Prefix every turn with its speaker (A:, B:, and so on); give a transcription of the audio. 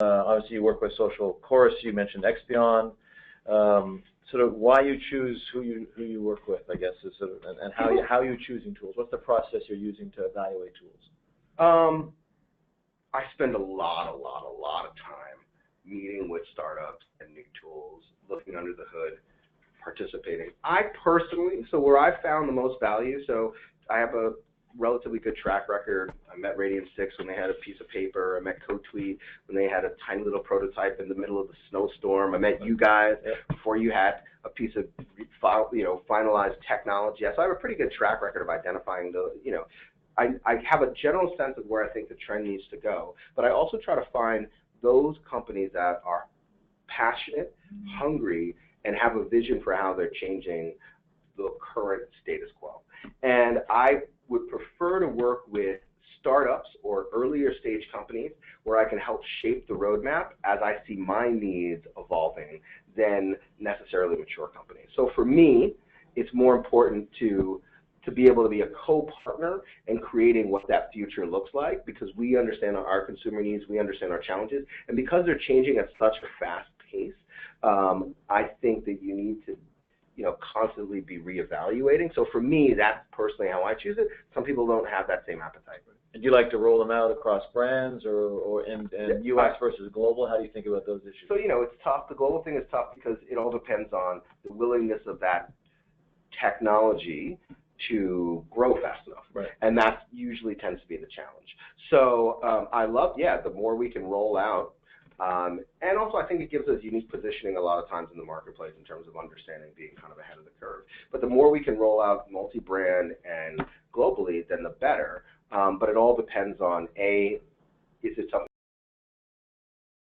A: Obviously, you work with Social Chorus. You mentioned Expion. Sort of why you choose who you work with, I guess, is sort of, and how you're choosing tools. What's the process you're using to evaluate tools?
B: I spend a lot of time meeting with startups and new tools, looking under the hood, participating. I personally, so where I found the most value, so I have a relatively good track record. I met Radiant6 when they had a piece of paper. I met CodeTweet when they had a tiny little prototype in the middle of the snowstorm. I met you guys before you had a piece of finalized technology. So I have a pretty good track record of identifying I have a general sense of where I think the trend needs to go, but I also try to find those companies that are passionate, hungry, and have a vision for how they're changing the current status quo. And I would prefer to work with startups or earlier stage companies where I can help shape the roadmap as I see my needs evolving than necessarily mature companies. So for me, it's more important to be able to be a co-partner in creating what that future looks like, because we understand our consumer needs, we understand our challenges, and because they're changing at such a fast pace, I think that you need to constantly be reevaluating. So for me, that's personally how I choose it. Some people don't have that same appetite.
A: And do you like to roll them out across brands and U.S. versus global? How do you think about those issues?
B: So, it's tough. The global thing is tough because it all depends on the willingness of that technology to grow fast enough.
A: Right.
B: And that usually tends to be the challenge. So I love, the more we can roll out. And also I think it gives us unique positioning a lot of times in the marketplace in terms of understanding, being kind of ahead of the curve. But the more we can roll out multi-brand and globally, then the better. But it all depends on, is it something